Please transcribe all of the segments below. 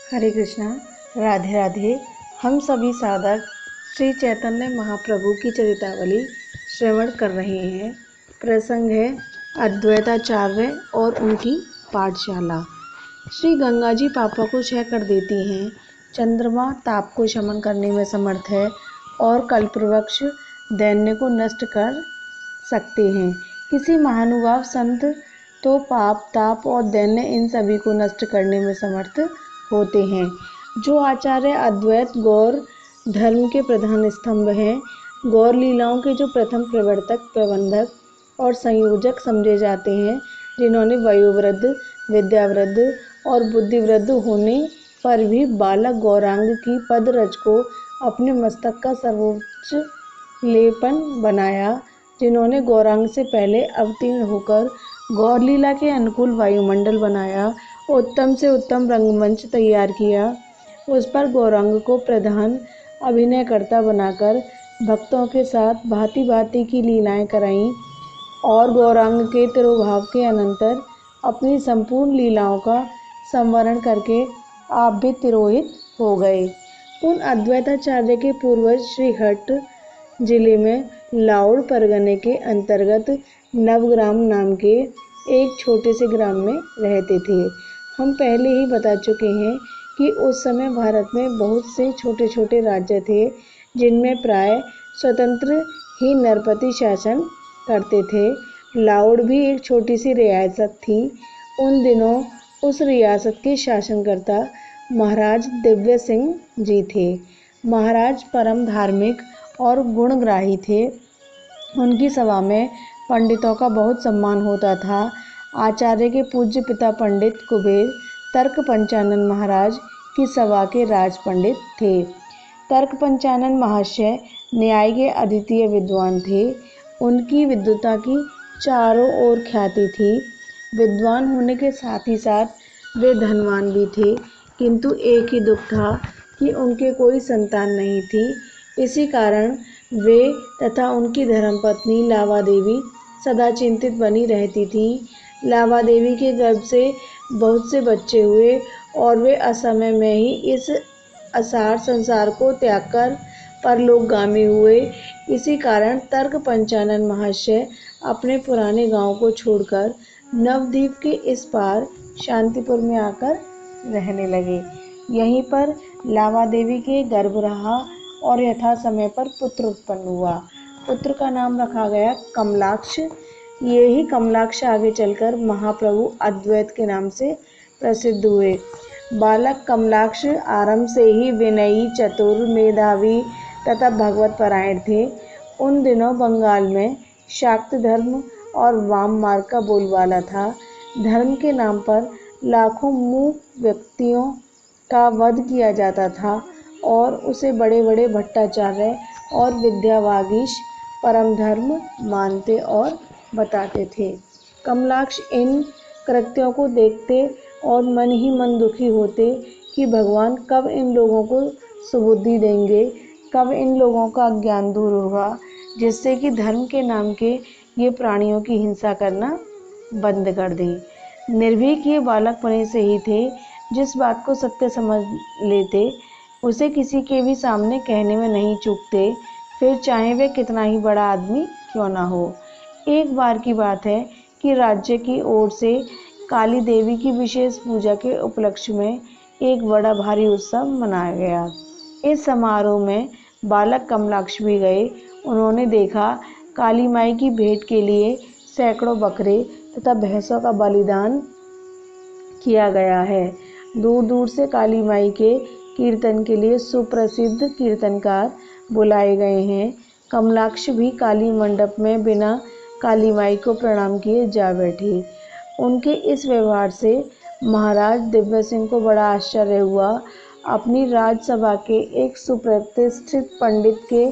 हरे कृष्णा, राधे राधे। हम सभी साधक श्री चैतन्य महाप्रभु की चरितावली श्रवण कर रहे हैं। प्रसंग है अद्वैताचार्य और उनकी पाठशाला। श्री गंगा जी पापों को क्षय कर देती हैं, चंद्रमा ताप को शमन करने में समर्थ है और कल्पवृक्ष दैन्य को नष्ट कर सकते हैं। किसी महानुभाव संत तो पाप, ताप और दैन्य इन सभी को नष्ट करने में समर्थ होते हैं। जो आचार्य अद्वैत गौर धर्म के प्रधान स्तंभ हैं, गौर लीलाओं के जो प्रथम प्रवर्तक, प्रबंधक और संयोजक समझे जाते हैं, जिन्होंने वयोवृद्ध, विद्यावृद्ध और बुद्धिवृद्ध होने पर भी बालक गौरांग की पदरज को अपने मस्तक का सर्वोच्च लेपन बनाया, जिन्होंने गौरांग से पहले अवतीर्ण होकर गौर लीला के अनुकूल वायुमंडल बनाया, उत्तम से उत्तम रंगमंच तैयार किया, उस पर गौरांग को प्रधान अभिनयकर्ता बनाकर भक्तों के साथ भांति भांति की लीलाएं कराईं और गौरांग के तिरोभाव के अनंतर अपनी संपूर्ण लीलाओं का संवरण करके आप भी तिरोहित हो गए। उन अद्वैताचार्य के पूर्वज श्री हट्ट जिले में लाउड़ परगने के अंतर्गत नवग्राम नाम के एक छोटे से ग्राम में रहते थे। हम पहले ही बता चुके हैं कि उस समय भारत में बहुत से छोटे छोटे राज्य थे, जिनमें प्राय स्वतंत्र ही नरपति शासन करते थे। लाउड़ भी एक छोटी सी रियासत थी। उन दिनों उस रियासत के शासनकर्ता महाराज दिव्य सिंह जी थे। महाराज परम धार्मिक और गुणग्राही थे। उनकी सभा में पंडितों का बहुत सम्मान होता था। आचार्य के पूज्य पिता पंडित कुबेर तर्क पंचानन महाराज की सभा के राज पंडित थे। तर्क पंचानन महाशय न्याय के अद्वितीय विद्वान थे। उनकी विद्वता की चारों ओर ख्याति थी। विद्वान होने के साथ ही साथ वे धनवान भी थे, किंतु एक ही दुख था कि उनके कोई संतान नहीं थी। इसी कारण वे तथा उनकी धर्मपत्नी लावा देवी सदा चिंतित बनी रहती थी। लावा देवी के गर्भ से बहुत से बच्चे हुए और वे असमय में ही इस असार संसार को त्याग कर परलोकगामी हुए। इसी कारण तर्क पंचानन महाशय अपने पुराने गांव को छोड़कर नवद्वीप के इस पार शांतिपुर में आकर रहने लगे। यहीं पर लावा देवी के गर्भ रहा और यथा समय पर पुत्र उत्पन्न हुआ। पुत्र का नाम रखा गया कमलाक्ष। ये ही कमलाक्ष आगे चलकर महाप्रभु अद्वैत के नाम से प्रसिद्ध हुए। बालक कमलाक्ष आरंभ से ही विनयी, चतुर, मेधावी तथा भगवत परायण थे। उन दिनों बंगाल में शाक्त धर्म और वाम मार्ग का बोलबाला था। धर्म के नाम पर लाखों मूक व्यक्तियों का वध किया जाता था और उसे बड़े बड़े भट्टाचार्य और विद्यावागीश परम धर्म मानते और बताते थे। कमलाक्ष इन कृत्यों को देखते और मन ही मन दुखी होते कि भगवान कब इन लोगों को सुबुद्धि देंगे, कब इन लोगों का अज्ञान दूर होगा, जिससे कि धर्म के नाम के ये प्राणियों की हिंसा करना बंद कर दें। निर्भीक ये बालकपने से ही थे। जिस बात को सत्य समझ लेते उसे किसी के भी सामने कहने में नहीं चूकते, फिर चाहे वे कितना ही बड़ा आदमी क्यों ना हो। एक बार की बात है कि राज्य की ओर से काली देवी की विशेष पूजा के उपलक्ष्य में एक बड़ा भारी उत्सव मनाया गया। इस समारोह में बालक कमलाक्ष भी गए। उन्होंने देखा काली माई की भेंट के लिए सैकड़ों बकरे तथा भैंसों का बलिदान किया गया है। दूर दूर से काली माई के कीर्तन के लिए सुप्रसिद्ध कीर्तनकार बुलाए गए हैं। कमलाक्ष भी काली मंडप में बिना काली माई को प्रणाम किए जा बैठी। उनके इस व्यवहार से महाराज दिव्य सिंह को बड़ा आश्चर्य हुआ। अपनी राजसभा के एक सुप्रतिष्ठित पंडित के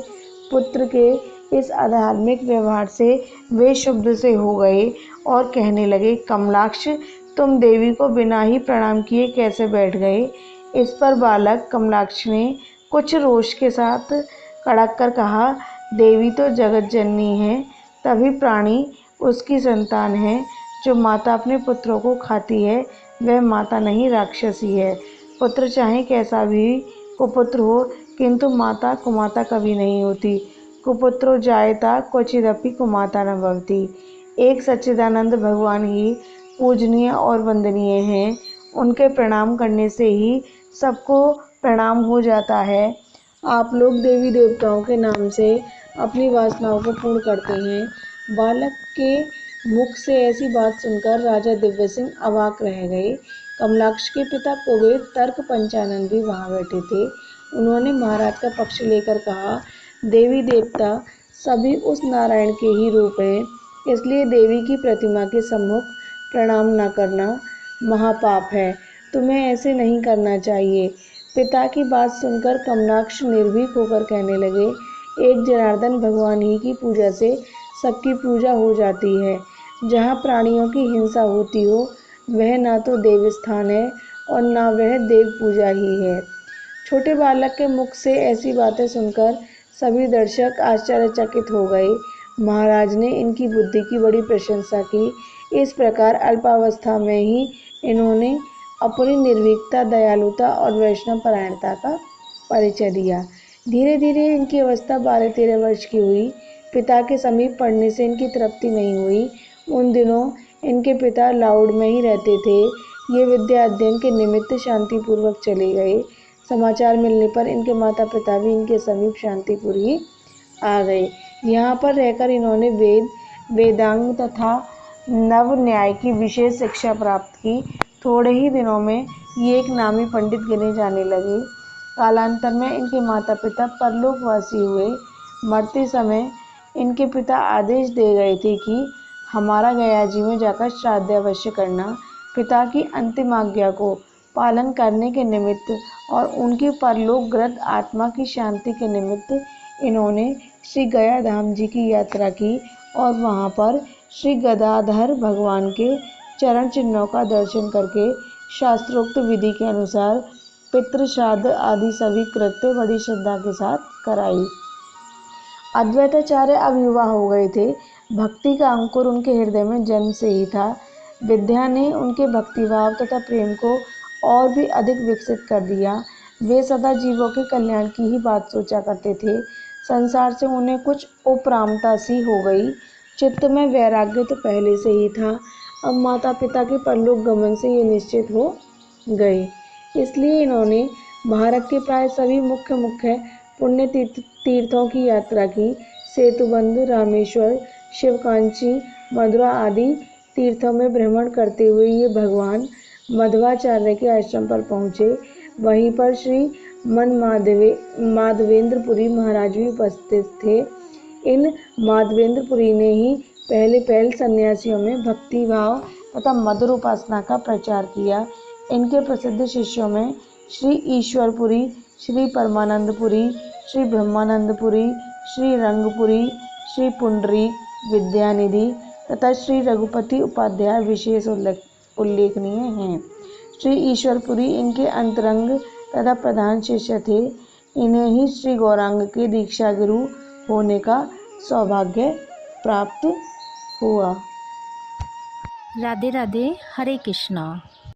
पुत्र के इस अधार्मिक व्यवहार से वे क्षुब्ध से हो गए और कहने लगे, कमलाक्ष, तुम देवी को बिना ही प्रणाम किए कैसे बैठ गए? इस पर बालक कमलाक्ष ने कुछ रोष के साथ कड़क कर कहा, देवी तो जगत जननी है, तभी प्राणी उसकी संतान है। जो माता अपने पुत्रों को खाती है वह माता नहीं, राक्षसी है। पुत्र चाहे कैसा भी कुपुत्र हो, किंतु माता कुमाता कभी नहीं होती। कुपुत्रो जायता क्वचिदपि कुमाता न भवति। एक सच्चिदानंद भगवान ही पूजनीय और वंदनीय हैं। उनके प्रणाम करने से ही सबको प्रणाम हो जाता है। आप लोग देवी देवताओं के नाम से अपनी वासनाओं को पूर्ण करते हैं। बालक के मुख से ऐसी बात सुनकर राजा दिव्य सिंह अवाक रह गए। कमलाक्ष के पिता कुबेर तर्क पंचानन भी वहां बैठे थे। उन्होंने महाराज का पक्ष लेकर कहा, देवी देवता सभी उस नारायण के ही रूप हैं, इसलिए देवी की प्रतिमा के सम्मुख प्रणाम न करना महापाप है। तुम्हें ऐसे नहीं करना चाहिए। पिता की बात सुनकर कमलाक्ष निर्भीक होकर कहने लगे, एक जनार्दन भगवान ही की पूजा से सबकी पूजा हो जाती है। जहाँ प्राणियों की हिंसा होती हो वह ना तो देव स्थान है और ना वह देव पूजा ही है। छोटे बालक के मुख से ऐसी बातें सुनकर सभी दर्शक आश्चर्यचकित हो गए। महाराज ने इनकी बुद्धि की बड़ी प्रशंसा की। इस प्रकार अल्पावस्था में ही इन्होंने अपनी निर्भीकता, दयालुता और वैष्णव परायणता का परिचय दिया। धीरे धीरे इनकी अवस्था 12-13 वर्ष की हुई। पिता के समीप पढ़ने से इनकी तृप्ति नहीं हुई। उन दिनों इनके पिता लाउड में ही रहते थे। ये विद्या अध्ययन के निमित्त शांतिपूर्वक चले गए। समाचार मिलने पर इनके माता पिता भी इनके समीप शांतिपुर ही आ गए। यहाँ पर रहकर इन्होंने वेद, वेदांग तथा नव न्याय की विशेष शिक्षा प्राप्त की। थोड़े ही दिनों में ये एक नामी पंडित गिने जाने लगे। कालांतर में इनके माता पिता परलोकवासी हुए। मरते समय इनके पिता आदेश दे गए थे कि हमारा गया जी में जाकर श्राद्ध अवश्य करना। पिता की अंतिम आज्ञा को पालन करने के निमित्त और उनकी परलोकगत आत्मा की शांति के निमित्त इन्होंने श्री गया धाम जी की यात्रा की और वहां पर श्री गदाधर भगवान के चरण चिन्हों का दर्शन करके शास्त्रोक्त विधि के अनुसार पितृ श्राद्ध आदि सभी कृत्य बड़ी श्रद्धा के साथ कराई। अद्वैताचार्य अब युवा हो गए थे। भक्ति का अंकुर उनके हृदय में जन्म से ही था। विद्या ने उनके भक्तिभाव तथा प्रेम को और भी अधिक विकसित कर दिया। वे सदा जीवों के कल्याण की ही बात सोचा करते थे। संसार से उन्हें कुछ उपरामता सी हो गई। चित्त में वैराग्य तो पहले से ही था। अब माता पिता के परलोक गमन से ये निश्चित हो गए। इसलिए इन्होंने भारत के प्राय सभी मुख्य पुण्य तीर्थों की यात्रा की। सेतुबंध, रामेश्वर, शिवकांची, मथुरा आदि तीर्थों में भ्रमण करते हुए ये भगवान मध्वाचार्य के आश्रम पर पहुँचे। वहीं पर श्री माधवेंद्रपुरी महाराज भी उपस्थित थे। इन माधवेंद्रपुरी ने ही पहले सन्यासियों में भक्ति भाव तथा मधुर उपासना का प्रचार किया। इनके प्रसिद्ध शिष्यों में श्री ईश्वरपुरी, श्री परमानंदपुरी, श्री ब्रह्मानंदपुरी, श्री रंगपुरी, श्री पुंडरीक, विद्यानिधि तथा श्री रघुपति उपाध्याय विशेष उल्लेखनीय हैं। श्री ईश्वरपुरी इनके अंतरंग तथा प्रधान शिष्य थे। इन्हें ही श्री गौरांग के दीक्षा गुरु होने का सौभाग्य प्राप्त हुआ। राधे राधे, हरे कृष्णा।